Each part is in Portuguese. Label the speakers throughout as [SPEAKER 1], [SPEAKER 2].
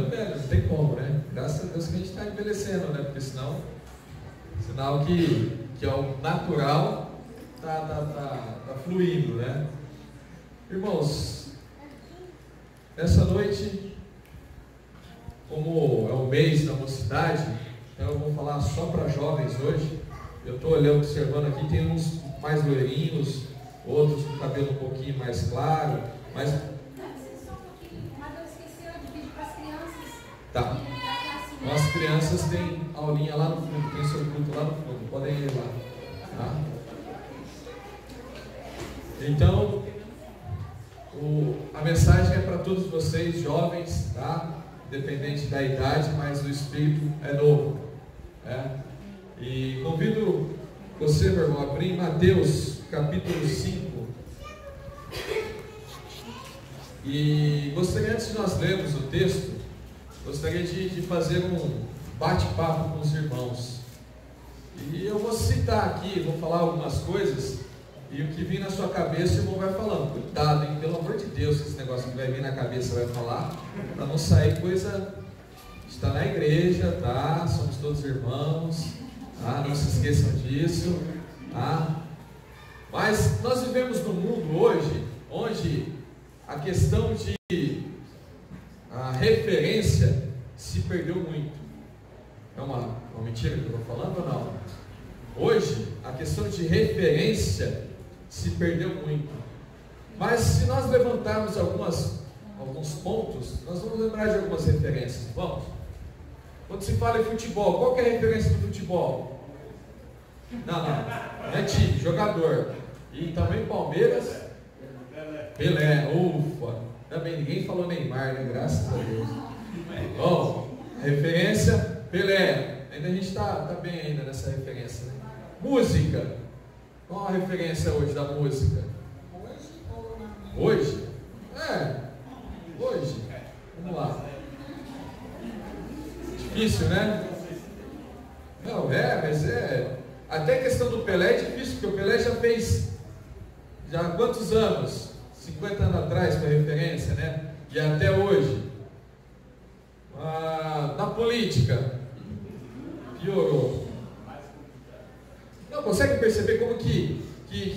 [SPEAKER 1] ficando velho, não tem como, né? Graças a Deus que a gente está envelhecendo, né? Porque senão, sinal que é o natural tá fluindo, né? Irmãos, nessa noite, como é o mês da mocidade, então eu vou falar só para jovens hoje. Eu estou olhando, observando aqui, tem uns mais loirinhos, outros com cabelo um pouquinho mais claro, mas... Tá. Então, as crianças têm aulinha lá no fundo, tem seu culto lá no fundo, podem ir lá. Tá? Então, a mensagem é para todos vocês, jovens, tá? Independente da idade, mas o espírito é novo. Né? E convido você, meu irmão, a abrir em Mateus capítulo 5. E gostaria, antes de nós lermos o texto, gostaria de fazer um bate-papo com os irmãos. E eu vou citar aqui, vou falar algumas coisas, e o que vir na sua cabeça o irmão vai falando. Cuidado, hein? Pelo amor de Deus, esse negócio que vai vir na cabeça vai falar, para não sair coisa... Está na igreja, tá? Somos todos irmãos, tá? Não se esqueçam disso, tá? Mas nós vivemos num mundo hoje, onde a questão a referência se perdeu muito. É uma mentira que eu estou falando ou não? Hoje, a questão de referência se perdeu muito. Mas se nós levantarmos alguns pontos, nós vamos lembrar de algumas referências. Vamos? Quando se fala em futebol, qual que é a referência do futebol? Não é time, jogador. E também Palmeiras? Pelé, ufa. Também ninguém falou Neymar, né? Graças a Deus. Bom, referência, Pelé. Ainda a gente está bem ainda nessa referência, né? Música. Qual a referência hoje da música? Hoje? Hoje. Vamos lá. Difícil, né? Não, mas até a questão do Pelé é difícil, porque o Pelé já fez há quantos anos? 50 anos atrás, para referência, né? E até hoje. Na política, piorou. Não, consegue perceber como que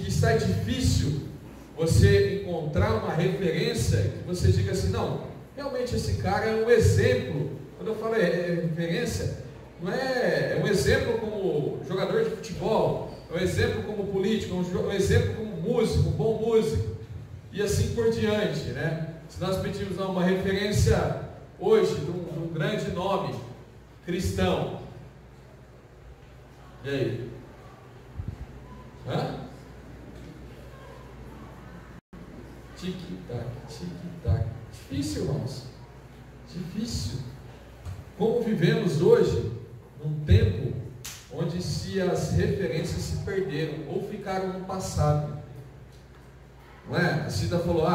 [SPEAKER 1] está difícil você encontrar uma referência que você diga assim, não, realmente esse cara é um exemplo. Quando eu falo referência, não é um exemplo como jogador de futebol, é um exemplo como político, um exemplo como músico, um bom músico, e assim por diante, né? Se nós pedirmos uma referência hoje de um grande nome cristão, e aí? Tic-tac, tic-tac. Difícil, irmãos. Difícil. Como vivemos hoje, num tempo onde se as referências se perderam ou ficaram no passado. Não é? A Cida falou,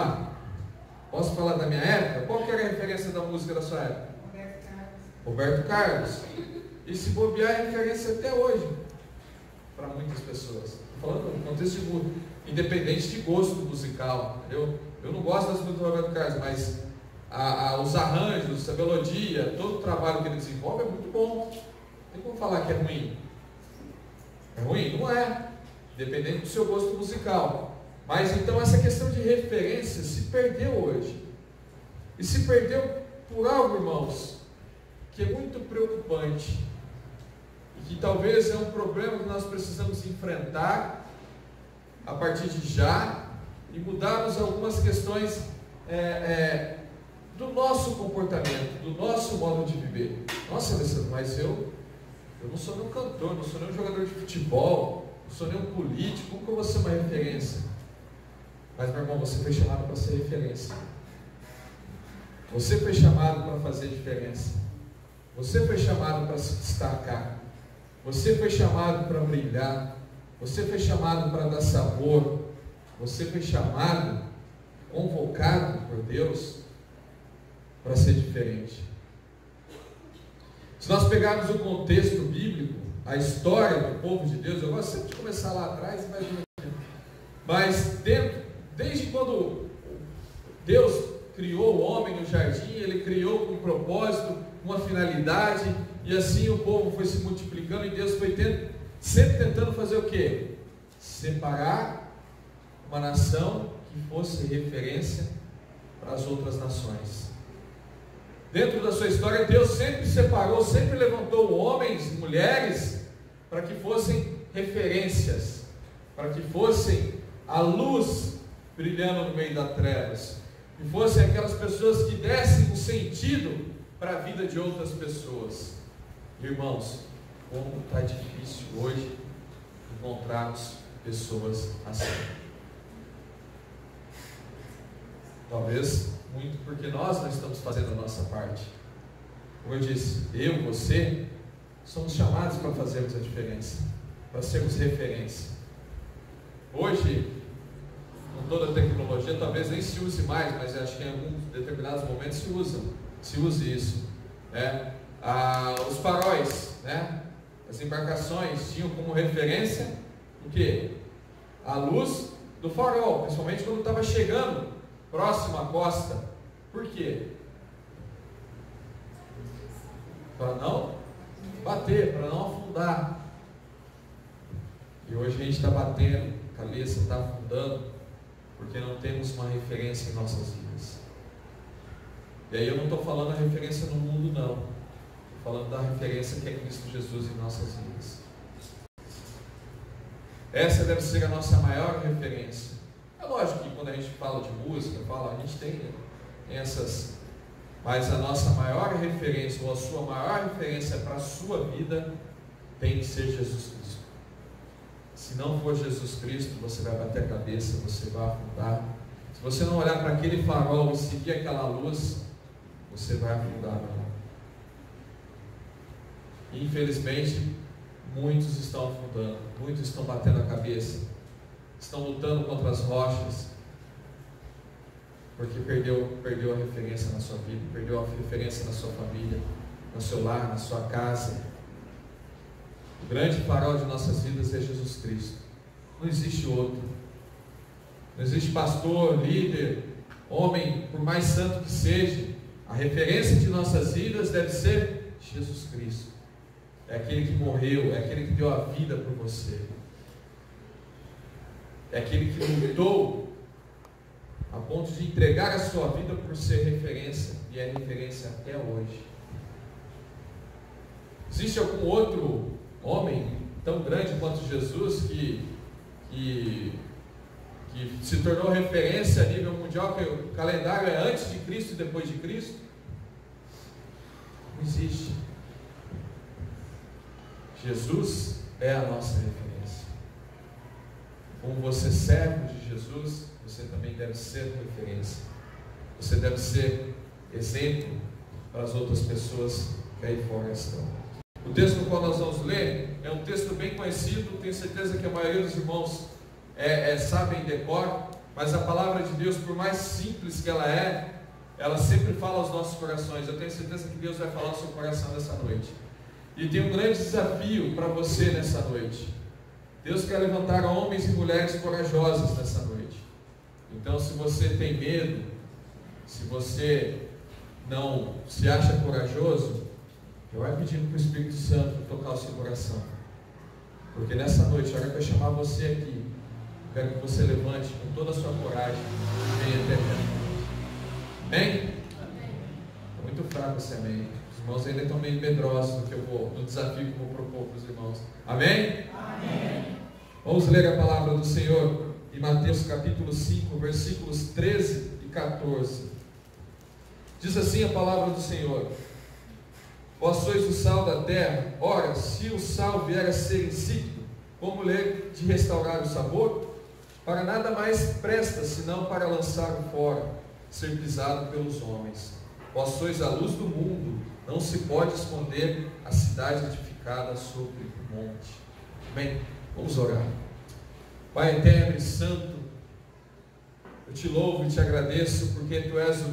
[SPEAKER 1] posso falar da minha época? Qual que era a referência da música da sua época? Roberto Carlos. E se bobear é referência até hoje para muitas pessoas. Estou falando no contexto de música, independente de gosto musical. Eu não gosto das músicas do Roberto Carlos, mas os arranjos, a melodia, todo o trabalho que ele desenvolve é muito bom. Não tem como falar que é ruim. É ruim? Não é. Dependendo do seu gosto musical. Mas então essa questão de referência se perdeu hoje. E se perdeu por algo, irmãos, que é muito preocupante. E que talvez é um problema que nós precisamos enfrentar a partir de já e mudarmos algumas questões do nosso comportamento, do nosso modo de viver. Nossa, Alessandro, mas eu não sou nem um cantor, não sou nem um jogador de futebol, não sou nem um político, como que eu vou ser uma referência? Mas, meu irmão, você foi chamado para ser referência. Você foi chamado para fazer diferença. Você foi chamado para se destacar. Você foi chamado para brilhar. Você foi chamado para dar sabor. Você foi chamado, convocado por Deus para ser diferente. Se nós pegarmos o contexto bíblico, a história do povo de Deus, eu gosto sempre de começar lá atrás, mas desde quando Deus criou o homem no jardim, Ele criou com um propósito, uma finalidade, e assim o povo foi se multiplicando, e Deus foi sempre tentando fazer o quê? Separar uma nação que fosse referência para as outras nações. Dentro da sua história, Deus sempre separou, sempre levantou homens e mulheres para que fossem referências, para que fossem a luz brilhando no meio das trevas, que fossem aquelas pessoas que dessem um sentido para a vida de outras pessoas. Irmãos, como está difícil hoje encontrarmos pessoas assim. Talvez muito porque nós não estamos fazendo a nossa parte. Como eu disse, eu, você, somos chamados para fazermos a diferença, para sermos referência. Hoje, com toda a tecnologia, talvez nem se use mais, mas acho que em alguns determinados momentos se use isso, né? Os faróis, né? As embarcações tinham como referência o quê? A luz do farol, principalmente quando estava chegando próximo à costa. Por quê? Para não bater, para não afundar. E hoje a gente está batendo, a cabeça está afundando, porque não temos uma referência em nossas vidas. E aí eu não estou falando a referência no mundo, não. Estou falando da referência que é Cristo Jesus em nossas vidas. Essa deve ser a nossa maior referência. É lógico que quando a gente fala de música, a gente tem essas, mas a nossa maior referência, ou a sua maior referência para a sua vida, tem que ser Jesus Cristo. Se não for Jesus Cristo, você vai bater a cabeça, você vai afundar. Se você não olhar para aquele farol e seguir aquela luz, você vai afundar. Infelizmente, muitos estão afundando, muitos estão batendo a cabeça, estão lutando contra as rochas, porque perdeu a referência na sua vida, perdeu a referência na sua família, no seu lar, na sua casa. O grande farol de nossas vidas é Jesus Cristo. Não existe outro. Não existe pastor, líder, homem, por mais santo que seja. A referência de nossas vidas deve ser Jesus Cristo. É aquele que morreu, é aquele que deu a vida por você. É aquele que lutou a ponto de entregar a sua vida por ser referência, e é referência até hoje. Existe algum outro homem tão grande quanto Jesus que se tornou referência a nível mundial, que o calendário é antes de Cristo e depois de Cristo? Não existe. Jesus é a nossa referência. Como você serve de Jesus, você também deve ser referência. Você deve ser exemplo para as outras pessoas que aí fora estão. O texto no qual nós vamos ler é um texto bem conhecido, tenho certeza que a maioria dos irmãos sabem decor, mas a palavra de Deus, por mais simples que ela sempre fala aos nossos corações. Eu tenho certeza que Deus vai falar ao seu coração nessa noite. E tem um grande desafio para você nessa noite. Deus quer levantar homens e mulheres corajosos nessa noite. Então, se você tem medo, se você não se acha corajoso, eu vou pedindo para o Espírito Santo tocar o seu coração. Porque nessa noite, a hora que eu chamar você aqui, eu quero que você levante com toda a sua coragem e venha até mim. Amém? Está muito fraco esse amém. Os irmãos ainda estão meio medrosos no desafio que eu vou propor para os irmãos. Amém? Amém. Vamos ler a palavra do Senhor em Mateus capítulo 5, versículos 13 e 14. Diz assim a palavra do Senhor: Vós sois o sal da terra. Ora, se o sal vier a ser insípido, como lhe de restaurar o sabor? Para nada mais presta, senão para lançar fora, ser pisado pelos homens. Vós sois a luz do mundo. Não se pode esconder a cidade edificada sobre o monte. Amém? Vamos orar. Pai eterno e santo, eu te louvo e te agradeço, porque Tu és o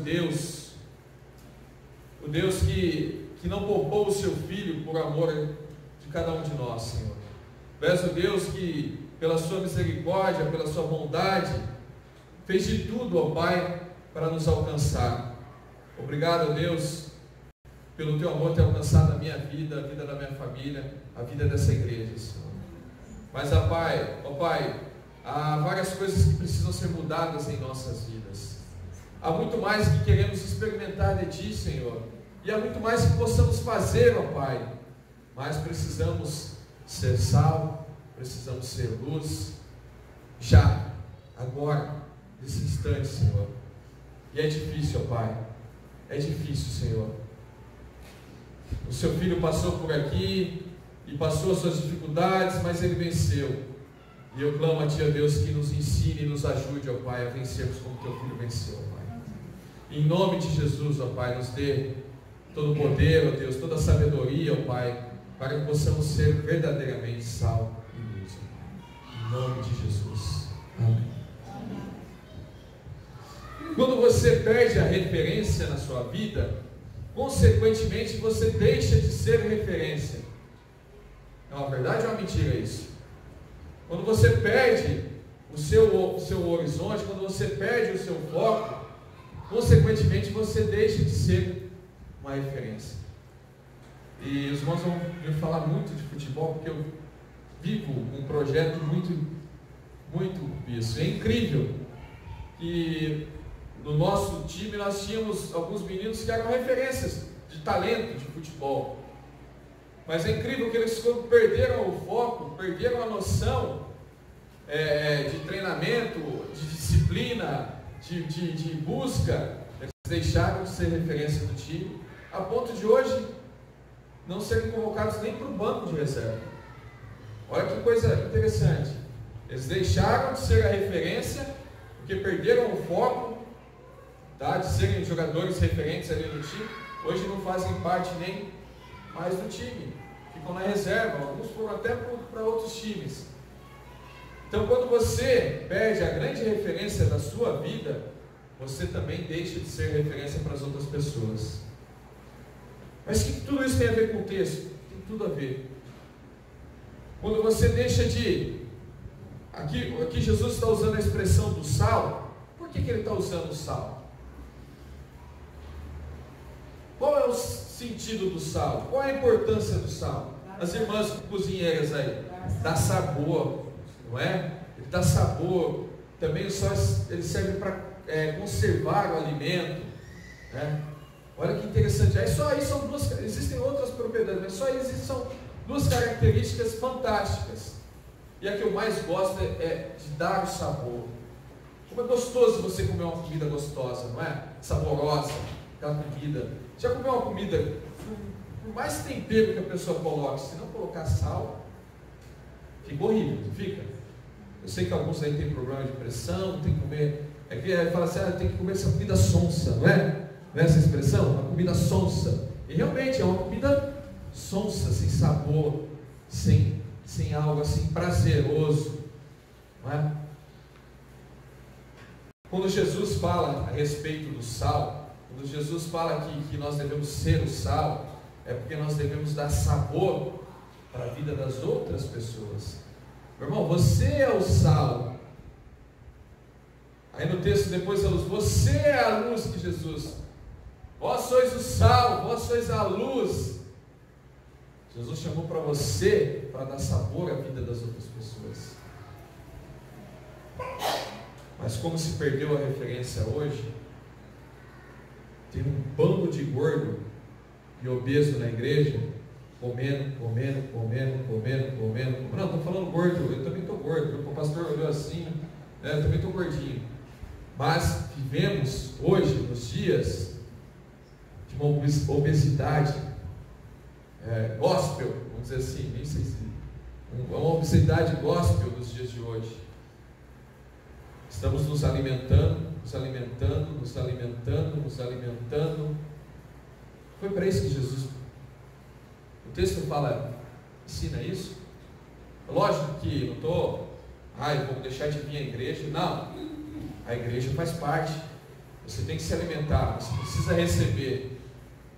[SPEAKER 1] Deus que não poupou o Seu Filho por amor de cada um de nós, Senhor. Tu és o Deus que, pela Sua misericórdia, pela Sua bondade, fez de tudo, ó Pai, para nos alcançar. Obrigado, Deus, pelo Teu amor ter alcançado a minha vida, a vida da minha família, a vida dessa igreja, Senhor. Mas, ó Pai, há várias coisas que precisam ser mudadas em nossas vidas. Há muito mais que queremos experimentar de Ti, Senhor. E há muito mais que possamos fazer, ó Pai. Mas precisamos ser sal, precisamos ser luz, já, agora, nesse instante, Senhor. E é difícil, ó Pai. É difícil, Senhor. O Seu Filho passou por aqui e passou as suas dificuldades, mas Ele venceu. E eu clamo a Ti, ó Deus, que nos ensine e nos ajude, ó Pai, a vencermos como Teu Filho venceu, ó Pai. Em nome de Jesus, ó Pai, nos dê todo o poder, ó Deus, toda a sabedoria, ó Pai, para que possamos ser verdadeiramente sal e luz, ó Pai. Em nome de Jesus. Amém. Quando você perde a referência na sua vida, consequentemente você deixa de ser referência. É uma verdade ou uma mentira isso? Quando você perde o seu horizonte, quando você perde o seu foco, consequentemente você deixa de ser uma referência. E os irmãos vão me falar muito de futebol, porque eu vivo um projeto muito isso. É incrível que no nosso time nós tínhamos alguns meninos que eram referências de talento de futebol. Mas é incrível que eles, quando perderam o foco, perderam a noção de treinamento, de disciplina, de busca, eles deixaram de ser referência do time, a ponto de hoje não serem convocados nem para o banco de reserva. Olha que coisa interessante. Eles deixaram de ser a referência porque perderam o foco, tá, de serem jogadores referentes ali no time. Hoje não fazem parte nem mais do time, ficam na reserva, alguns foram até para outros times. Então, quando você perde a grande referência da sua vida, você também deixa de ser referência para as outras pessoas. Mas o que tudo isso tem a ver com o texto? Tem tudo a ver. Quando você deixa de... Aqui Jesus está usando a expressão do sal. Por que ele está usando o sal? Qual é o sentido do sal? Qual é a importância do sal? As irmãs cozinheiras aí, dá sabor, não é? Ele dá sabor. Também o sal ele serve para conservar o alimento, né? Olha que interessante. Aí são duas, existem outras propriedades, mas só são duas características fantásticas. E a que eu mais gosto é de dar o sabor. Como é gostoso você comer uma comida gostosa, não é? Saborosa, aquela comida. Já comeu uma comida, por mais tempero que a pessoa coloque, se não colocar sal, fica horrível, não fica? Eu sei que alguns aí têm problema de pressão, tem que comer, fala assim, tem que comer essa comida sonsa, não é? Não é essa expressão? Uma comida sonsa. E realmente é uma comida sonsa, sem sabor, sem algo assim prazeroso, não é? Quando Jesus fala a respeito do sal, quando Jesus fala que nós devemos ser o sal, é porque nós devemos dar sabor para a vida das outras pessoas. Meu irmão, você é o sal. Aí no texto depois da luz, você é a luz que Jesus. Vós sois o sal, vós sois a luz. Jesus chamou para você, para dar sabor à vida das outras pessoas. Mas como se perdeu a referência hoje, tem um bando de gordo e obeso na igreja, comendo. Não, estou falando gordo, eu também estou gordo. O pastor olhou assim, né? Eu também estou gordinho. Mas vivemos hoje, nos dias de uma obesidade gospel, vamos dizer assim, nem sei se uma obesidade gospel dos dias de hoje. Estamos nos alimentando. Foi para isso que Jesus, o texto fala, ensina isso. Lógico que não estou, vou deixar de vir à igreja. Não, a igreja faz parte. Você tem que se alimentar, você precisa receber.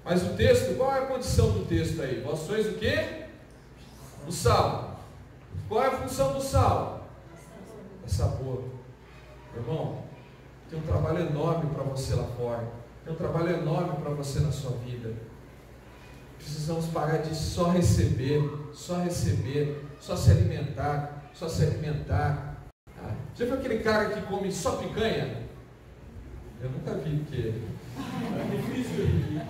[SPEAKER 1] Mas o texto, qual é a condição do texto aí? Vós sois o quê? O sal. Qual é a função do sal? É sabor. Irmão, o Tem um trabalho enorme para você lá fora. Tem um trabalho enorme para você na sua vida. Precisamos parar de só receber, só se alimentar, só se alimentar. Já viu aquele cara que come só picanha? Eu nunca vi, porque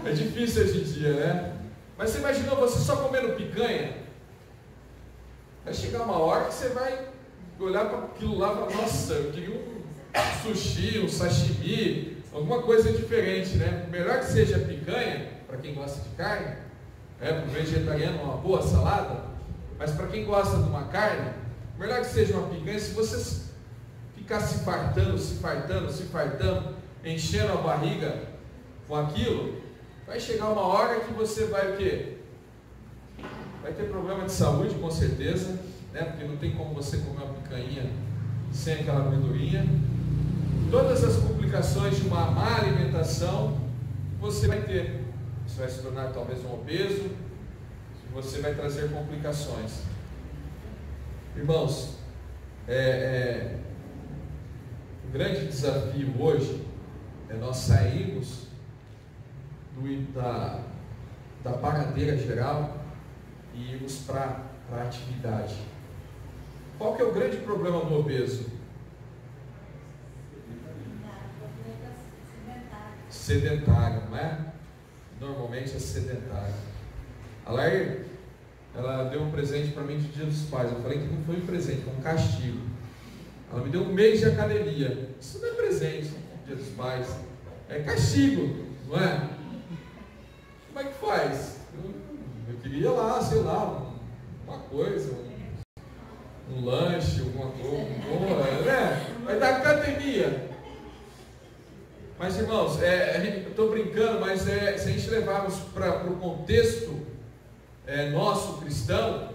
[SPEAKER 1] é difícil hoje em dia, né? Mas você imaginou você só comendo picanha? Vai chegar uma hora que você vai olhar para aquilo lá e falar, nossa, eu queria um sushi, um sashimi, alguma coisa diferente, né? Melhor que seja picanha, para quem gosta de carne, para o vegetariano uma boa salada, mas para quem gosta de uma carne, melhor que seja uma picanha. Se você ficar se fartando, enchendo a barriga com aquilo, vai chegar uma hora que você vai o quê? Vai ter problema de saúde, com certeza, né? Porque não tem como você comer uma picanha sem aquela gordurinha. Todas as complicações de uma má alimentação você vai ter. Você vai se tornar talvez um obeso, você vai trazer complicações. Irmãos, o grande desafio hoje é nós sairmos da paradeira geral e irmos para a atividade. Qual que é o grande problema do obeso? Sedentário, não é? Normalmente é sedentário. A Lair, ela deu um presente para mim de Dia dos Pais. Eu falei que não foi um presente, foi um castigo. Ela me deu um mês de academia. Isso não é presente, Dia dos Pais. É castigo, não é? Como é que faz? Eu queria lá, sei lá, uma coisa, um lanche, alguma coisa, né? Vai dar academia. Mas, irmãos, eu estou brincando, mas se a gente levarmos para o contexto nosso cristão,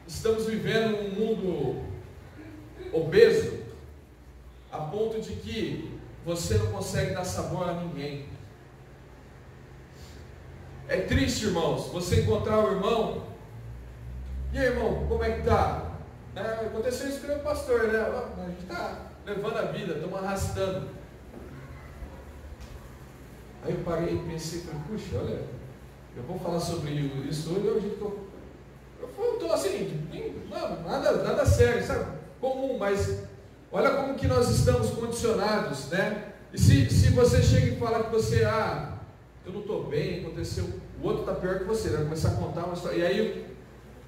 [SPEAKER 1] estamos vivendo um mundo obeso, a ponto de que você não consegue dar sabor a ninguém. É triste, irmãos, você encontrar o irmão, e aí, irmão, como é que tá? Aconteceu isso com o meu pastor, né? A gente está levando a vida, estamos arrastando. Aí eu parei e pensei, puxa, olha, eu vou falar sobre isso hoje, é o jeito que eu estou assim, não, nada sério, sabe? Comum, mas olha como que nós estamos condicionados, né? E se você chega e fala que você, eu não estou bem, aconteceu, o outro está pior que você, vai começar a contar uma história,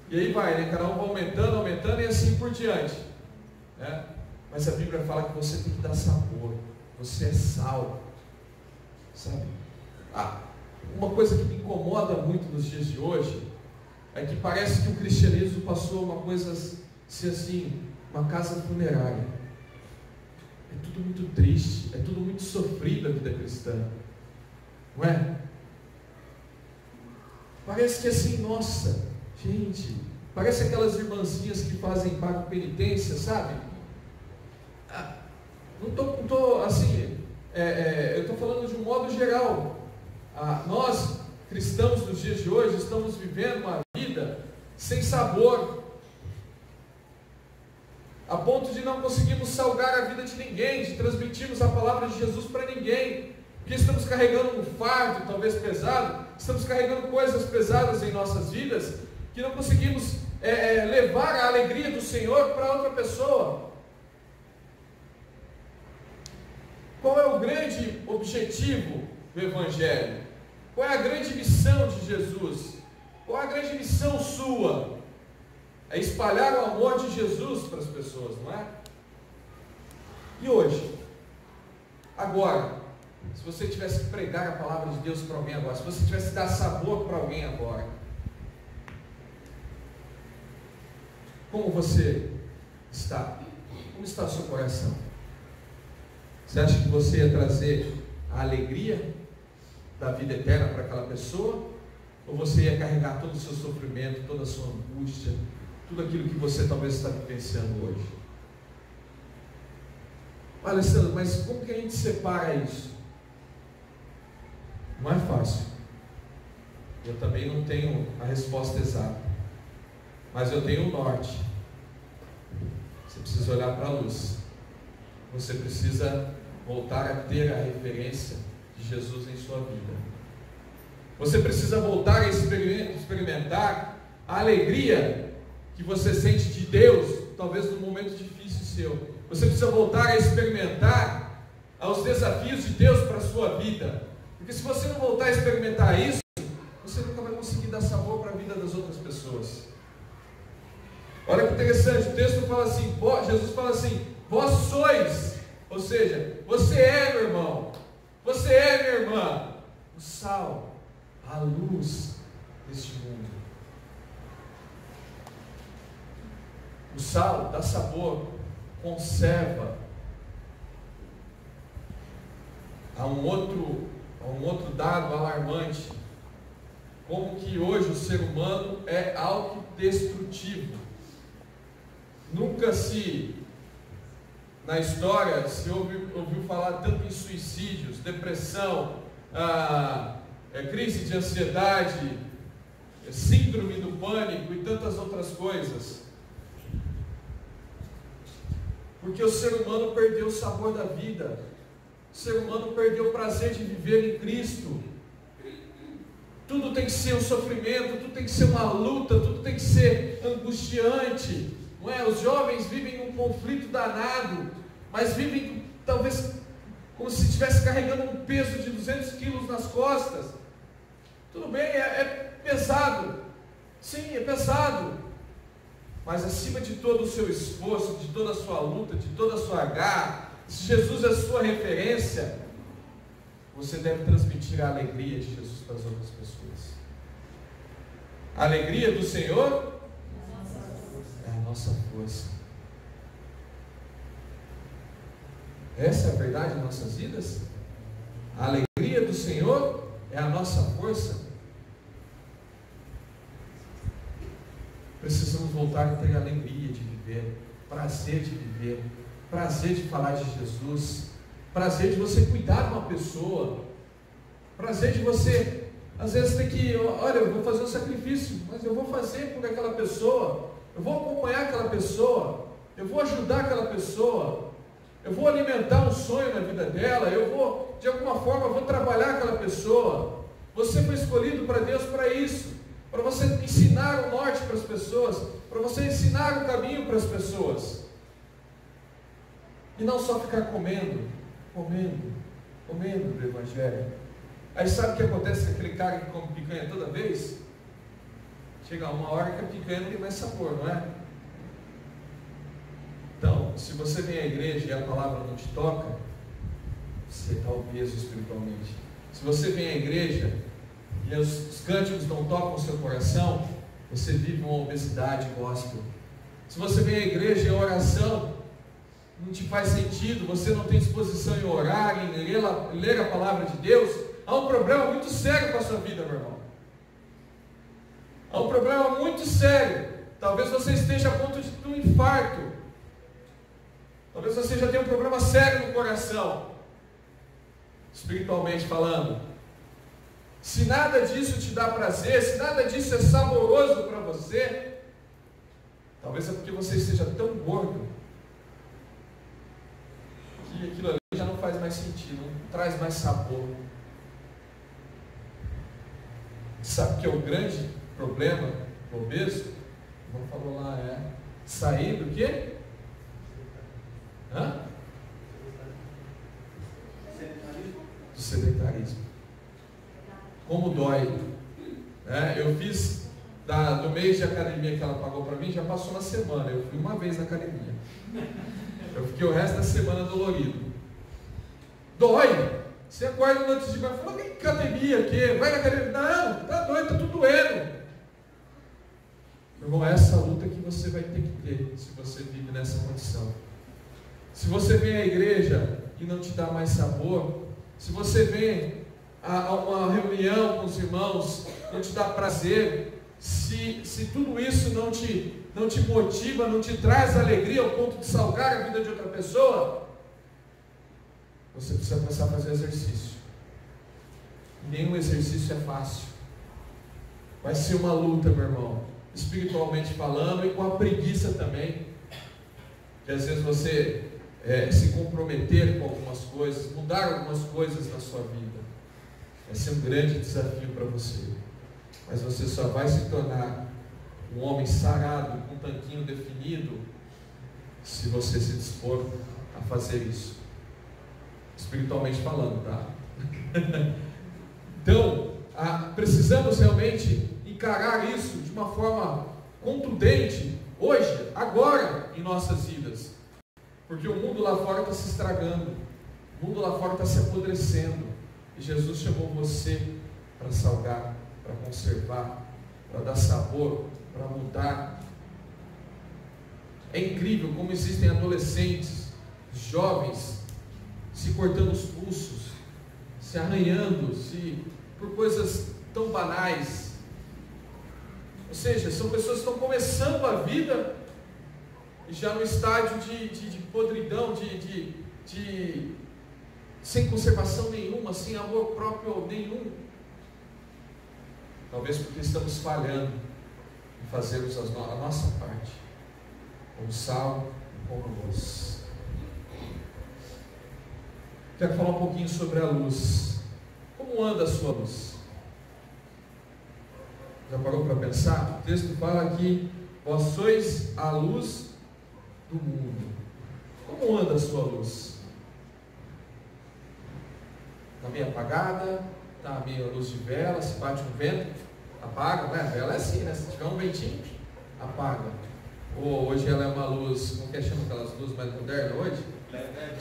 [SPEAKER 1] e aí vai, né? Cada um vai aumentando e assim por diante, né? Mas a Bíblia fala que você tem que dar sabor, você é sal, sabe? Uma coisa que me incomoda muito nos dias de hoje é que parece que o cristianismo passou uma coisa assim, uma casa funerária. É tudo muito triste, é tudo muito sofrido a vida cristã, não é? Parece que assim, nossa, gente, parece aquelas irmãzinhas que fazem pago penitência, sabe? Não tô assim, eu estou falando de um modo geral. Nós, cristãos dos dias de hoje, estamos vivendo uma vida sem sabor, a ponto de não conseguirmos salgar a vida de ninguém, de transmitirmos a palavra de Jesus para ninguém, porque estamos carregando um fardo talvez pesado, estamos carregando coisas pesadas em nossas vidas, que não conseguimos levar a alegria do Senhor para outra pessoa. Qual é o grande objetivo do Evangelho? Qual é a grande missão de Jesus? Qual é a grande missão sua? É espalhar o amor de Jesus para as pessoas, não é? E hoje? Agora, se você tivesse que pregar a palavra de Deus para alguém agora, se você tivesse que dar sabor para alguém agora, como você está? Como está o seu coração? Você acha que você ia trazer a alegria da vida eterna para aquela pessoa? Ou você ia carregar todo o seu sofrimento, toda a sua angústia, tudo aquilo que você talvez está vivenciando hoje? Alessandro, mas como que a gente separa isso? Não é fácil. Eu também não tenho a resposta exata, mas eu tenho o norte. Você precisa olhar para a luz. Você precisa voltar a ter a referência de Jesus em sua vida. Você precisa voltar a experimentar a alegria que você sente de Deus, talvez num momento difícil seu. Você precisa voltar a experimentar os desafios de Deus para a sua vida. Porque se você não voltar a experimentar isso, você nunca vai conseguir dar sabor para a vida das outras pessoas. Olha que interessante, o texto fala assim, Jesus fala assim, vós sois, ou seja, você é, meu irmão, você é, minha irmã, o sal, a luz deste mundo. O sal dá sabor, conserva. Há um outro dado alarmante, como que hoje o ser humano é autodestrutivo. Nunca na história se ouviu falar tanto em suicídios, depressão, crise de ansiedade, síndrome do pânico e tantas outras coisas. Porque o ser humano perdeu o sabor da vida, o ser humano perdeu o prazer de viver em Cristo. Tudo tem que ser um sofrimento, tudo tem que ser uma luta, tudo tem que ser angustiante, não é? Os jovens vivem um conflito danado, mas vivem talvez como se estivesse carregando um peso de 200 quilos nas costas. Tudo bem, é pesado, sim, é pesado, mas acima de todo o seu esforço, de toda a sua luta, de toda a sua garra, se Jesus é a sua referência, você deve transmitir a alegria de Jesus para as outras pessoas. A alegria do Senhor é a nossa força. Essa é a verdade em nossas vidas? A alegria do Senhor é a nossa força. Precisamos voltar a ter alegria de viver, prazer de viver, prazer de falar de Jesus, prazer de você cuidar de uma pessoa, prazer de você, às vezes tem que, olha, eu vou fazer um sacrifício, mas eu vou fazer por aquela pessoa, eu vou acompanhar aquela pessoa, eu vou ajudar aquela pessoa, eu vou alimentar um sonho na vida dela, eu vou, de alguma forma, eu vou trabalhar aquela pessoa. Você foi escolhido para Deus para isso, para você ensinar o norte para as pessoas, para você ensinar o caminho para as pessoas, e não só ficar comendo do Evangelho. Aí sabe o que acontece com aquele cara que come picanha toda vez? Chega uma hora que a picanha não tem mais sabor, não é? Então, se você vem à igreja e a palavra não te toca, você está obeso espiritualmente. Se você vem à igreja e os cânticos não tocam o seu coração, você vive uma obesidade gospel. Se você vem à igreja e a oração não te faz sentido, você não tem disposição em orar, em ler a palavra de Deus, há um problema muito sério com a sua vida, meu irmão. Há um problema muito sério. Talvez você esteja a ponto de ter um infarto. Talvez você já tenha um problema sério no coração, espiritualmente falando. Se nada disso te dá prazer, se nada disso é saboroso para você, talvez é porque você esteja tão gordo que aquilo ali já não faz mais sentido, não traz mais sabor. Sabe que é o grande problema do obeso? Como falou lá, sair do quê? Do sedentarismo. Como dói. Eu fiz do mês de academia que ela pagou para mim, já passou uma semana. Eu fui uma vez na academia. Eu fiquei o resto da semana dolorido. Dói. Você acorda no outro dia e fala, que academia aqui? Vai na academia? Não, tá doido, tá tudo doendo. Irmão, é essa luta que você vai ter que ter se você vive nessa condição. Se você vem à igreja e não te dá mais sabor, se você vem a uma reunião com os irmãos, não te dá prazer, se tudo isso não te motiva, não te traz alegria ao ponto de salgar a vida de outra pessoa, você precisa começar a fazer exercício. Nenhum exercício é fácil. Vai ser uma luta, meu irmão, espiritualmente falando, e com a preguiça também. Que às vezes você se comprometer com algumas coisas, mudar algumas coisas na sua vida. Vai ser um grande desafio para você. Mas você só vai se tornar um homem sarado, com um tanquinho definido, se você se dispor a fazer isso. Espiritualmente falando, tá? Então, precisamos realmente encarar isso de uma forma contundente, hoje, agora, em nossas vidas. Porque o mundo lá fora está se estragando, o mundo lá fora está se apodrecendo, e Jesus chamou você para salgar, para conservar, para dar sabor, para mudar. É incrível como existem adolescentes, jovens, se cortando os pulsos, se arranhando, por coisas tão banais. Ou seja, são pessoas que estão começando a vida e já no estádio de podridão, sem conservação nenhuma, sem amor próprio nenhum. Talvez porque estamos falhando em fazermos a nossa parte, como sal e como luz. Quero falar um pouquinho sobre a luz. Como anda a sua luz? Já parou para pensar? O texto fala que vós sois a luz do mundo. Como anda a sua luz? Está meio apagada? Está meio luz de vela? Se bate um vento, apaga, né? A vela é assim, né? Se tiver um ventinho, apaga. Ou hoje ela é uma luz, como que chama aquelas luzes mais modernas hoje?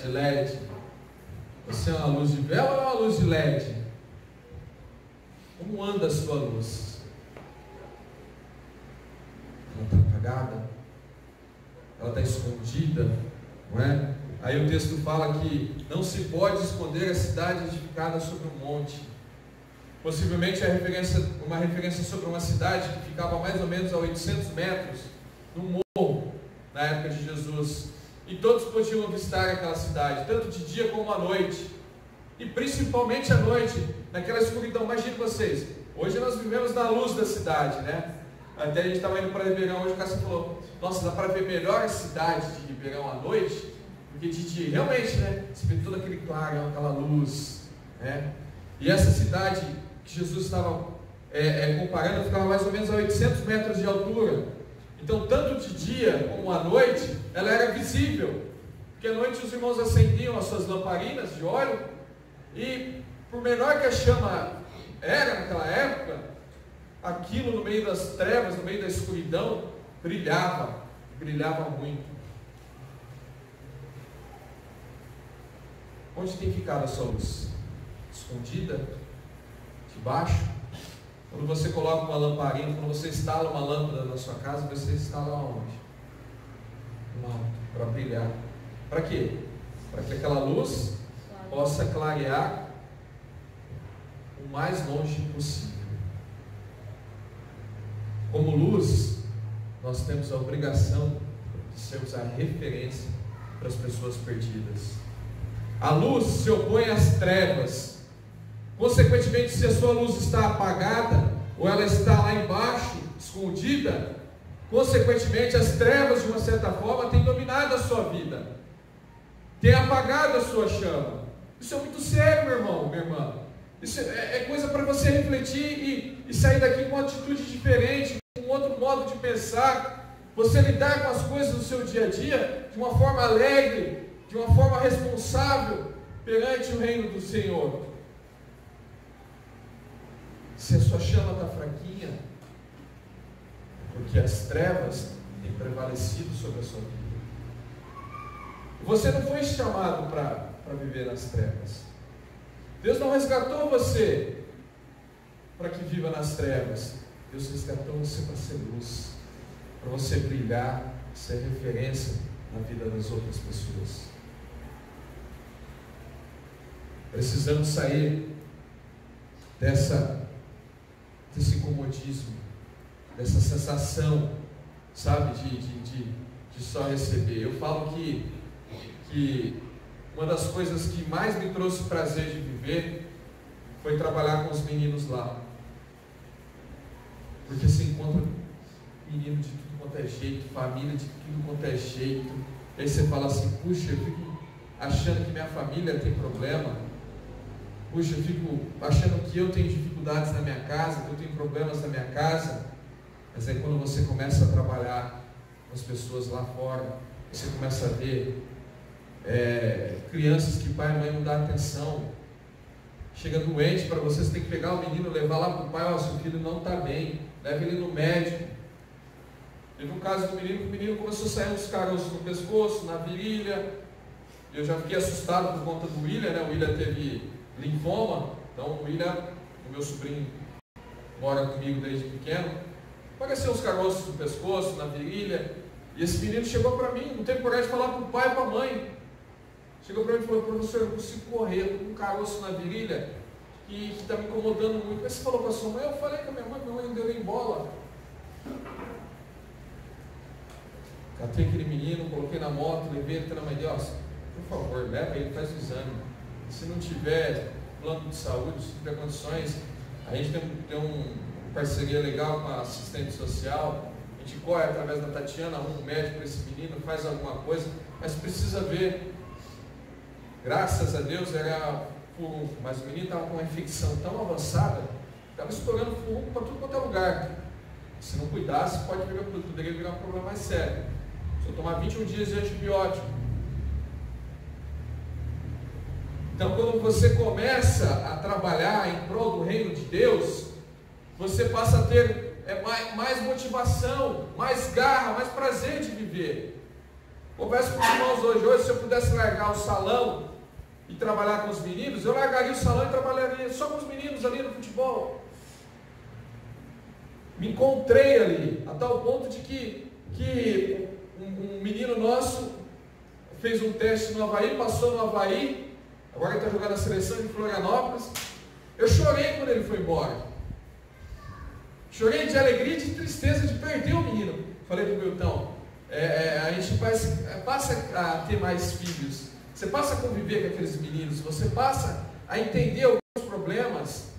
[SPEAKER 1] De LED. Você é uma luz de vela ou é uma luz de LED? Como anda a sua luz? Ela está apagada? Ela está escondida? Não é? Aí o texto fala que não se pode esconder a cidade edificada sobre um monte. Possivelmente uma referência sobre uma cidade que ficava mais ou menos a 800 metros no morro, na época de Jesus. E todos podiam avistar aquela cidade, tanto de dia como à noite. E principalmente à noite, naquela escuridão. Imagine vocês, hoje nós vivemos na luz da cidade, né? Até a gente estava indo para Ribeirão hoje, o Cássio falou, nossa, dá para ver melhor a cidade de Ribeirão à noite, porque de dia, realmente, né? Você vê todo aquele clarão, aquela luz, né? E essa cidade que Jesus estava comparando, ficava mais ou menos a 800 metros de altura. Então, tanto de dia como à noite, ela era visível, porque à noite os irmãos acendiam as suas lamparinas de óleo, e por menor que a chama era naquela época, aquilo no meio das trevas, no meio da escuridão, brilhava muito. Onde tem ficado a sua luz? Escondida? Debaixo? Quando você coloca uma lamparina, quando você instala uma lâmpada na sua casa, você instala onde? No alto, para brilhar. Para quê? Para que aquela luz possa clarear o mais longe possível. Como luz, nós temos a obrigação de sermos a referência para as pessoas perdidas. A luz se opõe às trevas. Consequentemente, se a sua luz está apagada, ou ela está lá embaixo, escondida, consequentemente as trevas, de uma certa forma, têm dominado a sua vida, têm apagado a sua chama. Isso é muito sério, meu irmão, minha irmã. Isso é coisa para você refletir e sair daqui com uma atitude diferente, com outro modo de pensar, você lidar com as coisas do seu dia a dia de uma forma alegre, de uma forma responsável perante o reino do Senhor. Se a sua chama está fraquinha, porque as trevas têm prevalecido sobre a sua vida. Você não foi chamado para viver nas trevas. Deus não resgatou você para que viva nas trevas. Deus resgatou você para ser luz, para você brilhar, ser referência na vida das outras pessoas. Precisamos sair desse comodismo, dessa sensação, sabe, de só receber. Eu falo que uma das coisas que mais me trouxe prazer de viver foi trabalhar com os meninos lá, porque se encontra menino de tudo quanto é jeito, família de tudo quanto é jeito, aí você fala assim, puxa, eu fico achando que minha família tem problema. Puxa, eu fico achando que eu tenho dificuldades na minha casa, que eu tenho problemas na minha casa. Mas aí quando você começa a trabalhar com as pessoas lá fora, você começa a ver crianças que pai e mãe não dão atenção. Chega doente para você, você tem que pegar o menino, levar lá para o pai, seu filho não está bem, leva ele no médico. Teve um caso do menino, que o menino começou a sair uns caroços no pescoço, na virilha. Eu já fiquei assustado por conta do William, né? O William teve linfoma, então o William, o meu sobrinho, mora comigo desde pequeno. Apareceu uns caroços no pescoço, na virilha, e esse menino chegou para mim, não teve coragem de falar para o pai e para a mãe. Chegou para mim e falou: professor, eu não consigo correr, eu estou com um caroço na virilha que está me incomodando muito. Mas você falou com a sua mãe? Eu falei com a minha mãe não deu nem bola. Catei aquele menino, coloquei na moto, levei ele até na mãe dele: por favor, leva ele, faz o exame. Se não tiver plano de saúde, se não tiver condições, a gente tem uma parceria legal com a assistente social, a gente corre através da Tatiana, arruma um médico para esse menino, faz alguma coisa, mas precisa ver. Graças a Deus era furúnculo, mas o menino estava com uma infecção tão avançada, estava estourando furúnculo para tudo quanto é lugar. Se não cuidasse, poderia virar um problema mais sério. Se eu tomar 21 dias de antibiótico. Então, quando você começa a trabalhar em prol do reino de Deus, você passa a ter mais motivação, mais garra, mais prazer de viver. Converso com os irmãos hoje, se eu pudesse largar o salão e trabalhar com os meninos, eu largaria o salão e trabalharia só com os meninos ali no futebol. Me encontrei ali, a tal ponto de que um menino nosso fez um teste no Avaí, passou no Avaí, agora ele está jogando a seleção de Florianópolis. Eu chorei quando ele foi embora. Chorei de alegria e de tristeza de perder o menino. Falei para o Milton: a gente passa a ter mais filhos, você passa a conviver com aqueles meninos, você passa a entender alguns problemas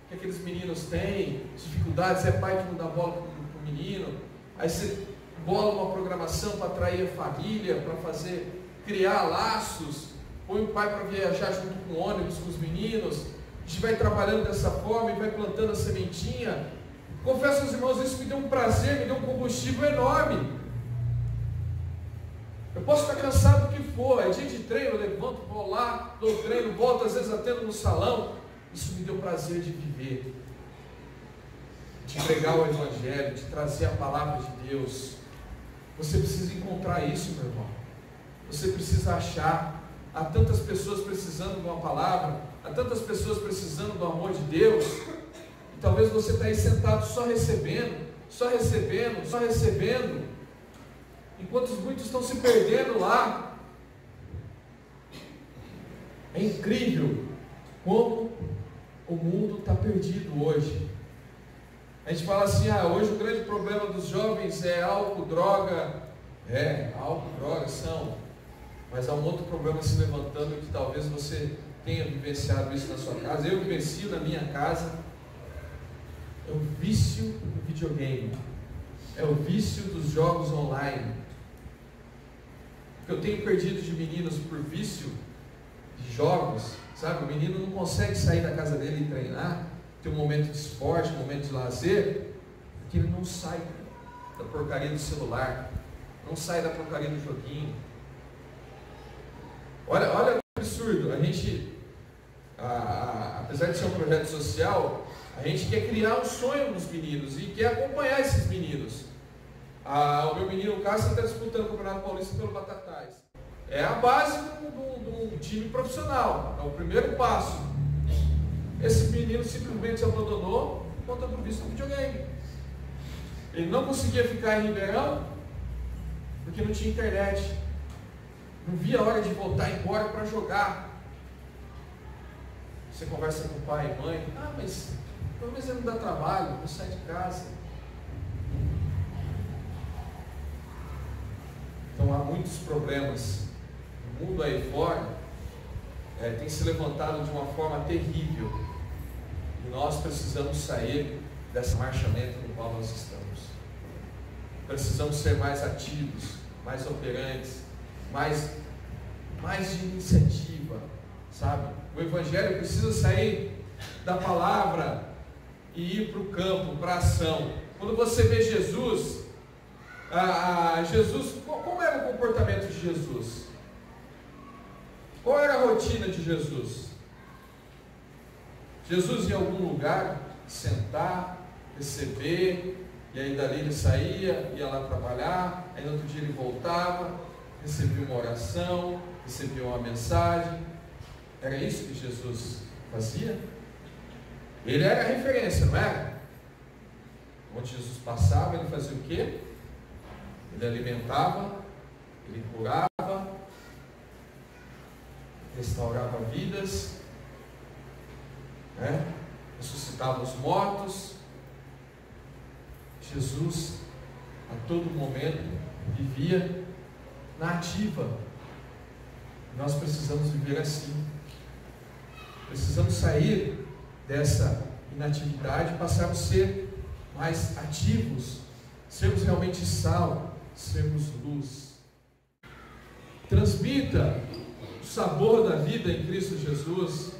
[SPEAKER 1] que aqueles meninos têm, dificuldades. É pai que não dá bola para o menino, aí você bola uma programação para atrair a família, para criar laços, põe o pai para viajar junto com o ônibus, com os meninos. A gente vai trabalhando dessa forma e vai plantando a sementinha. Confesso aos irmãos, isso me deu um prazer, me deu um combustível enorme. Eu posso estar cansado do que for, é dia de treino, eu levanto, vou lá, dou treino, volto, às vezes atendo no salão. Isso me deu prazer de viver, de pregar o Evangelho, de trazer a palavra de Deus. Você precisa encontrar isso, meu irmão. Você precisa achar. Há tantas pessoas precisando de uma palavra, há tantas pessoas precisando do amor de Deus, e talvez você está aí sentado só recebendo, só recebendo, só recebendo, enquanto muitos estão se perdendo lá. É incrível como o mundo está perdido hoje. A gente fala assim: hoje o grande problema dos jovens é álcool, droga. Álcool, droga são. Mas há um outro problema se levantando, que talvez você tenha vivenciado isso na sua casa. Eu vivencio na minha casa. É o vício do videogame. É o vício dos jogos online. O que eu tenho perdido de meninos por vício de jogos, sabe? O menino não consegue sair da casa dele e treinar, ter um momento de esporte, um momento de lazer, porque ele não sai da porcaria do celular, não sai da porcaria do joguinho. Olha que absurdo. A gente, apesar de ser um projeto social, a gente quer criar um sonho nos meninos e quer acompanhar esses meninos. O meu menino Cássio está disputando o Campeonato Paulista pelo Batatais. É a base do time profissional, é o primeiro passo. Esse menino simplesmente abandonou por conta do vício do videogame. Ele não conseguia ficar em Ribeirão porque não tinha internet. Não via a hora de voltar embora para jogar. Você conversa com o pai e mãe: mas pelo menos ele não dá trabalho, não sai de casa. Então há muitos problemas. O mundo aí fora tem se levantado de uma forma terrível. E nós precisamos sair dessa marcha lenta no qual nós estamos. Precisamos ser mais ativos, mais operantes, mais mais de iniciativa, sabe? O Evangelho precisa sair da palavra e ir para o campo, para a ação. Quando você vê Jesus, como era o comportamento de Jesus? Qual era a rotina de Jesus? Jesus ia em algum lugar, sentar, receber, e aí dali ele saía, ia lá trabalhar, aí no outro dia ele voltava, recebia uma oração, recebia uma mensagem. Era isso que Jesus fazia? Ele era a referência, não era? Onde Jesus passava, ele fazia o quê? Ele alimentava, ele curava, restaurava vidas, né? Ressuscitava os mortos. Jesus, a todo momento, vivia na ativa. Nós precisamos viver assim. Precisamos sair dessa inatividade e passarmos a ser mais ativos, sermos realmente sal, sermos luz. Transmita o sabor da vida em Cristo Jesus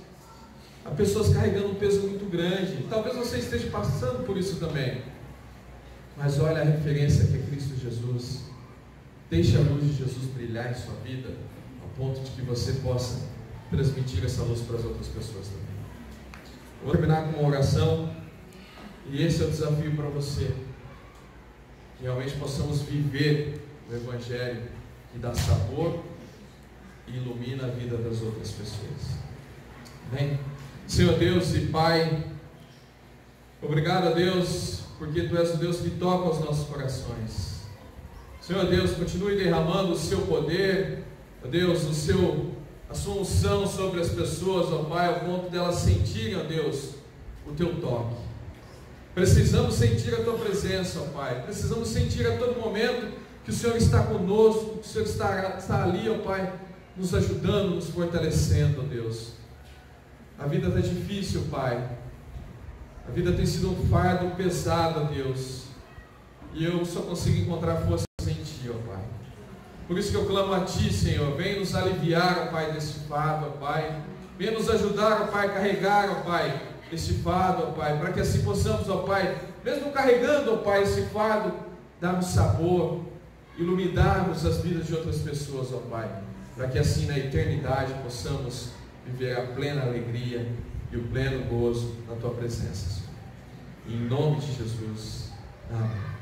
[SPEAKER 1] a pessoas carregando um peso muito grande. Talvez você esteja passando por isso também, mas olha a referência que é Cristo Jesus. Deixe a luz de Jesus brilhar em sua vida, a ponto de que você possa transmitir essa luz para as outras pessoas também. Vou terminar com uma oração, e esse é o desafio para você, que realmente possamos viver o Evangelho que dá sabor e ilumina a vida das outras pessoas. Amém? Senhor Deus e Pai, obrigado a Deus, porque Tu és o Deus que toca os nossos corações. Senhor Deus, continue derramando o Seu poder, ó Deus, a Sua unção sobre as pessoas, ó Pai, ao ponto delas sentirem, ó Deus, o Teu toque. Precisamos sentir a Tua presença, ó Pai. Precisamos sentir a todo momento que o Senhor está conosco, que o Senhor está ali, ó Pai, nos ajudando, nos fortalecendo, ó Deus. A vida está difícil, Pai. A vida tem sido um fardo pesado, ó Deus. E eu só consigo encontrar forças em Ti, ó Pai. Por isso que eu clamo a Ti, Senhor. Vem nos aliviar, ó Pai, desse fardo, ó Pai. Vem nos ajudar, ó Pai, a carregar, ó Pai, este fardo, ó Pai. Para que assim possamos, ó Pai, mesmo carregando, ó Pai, esse fardo, darmos sabor, iluminarmos as vidas de outras pessoas, ó Pai. Para que assim na eternidade possamos viver a plena alegria e o pleno gozo na Tua presença, Senhor. Em nome de Jesus. Amém.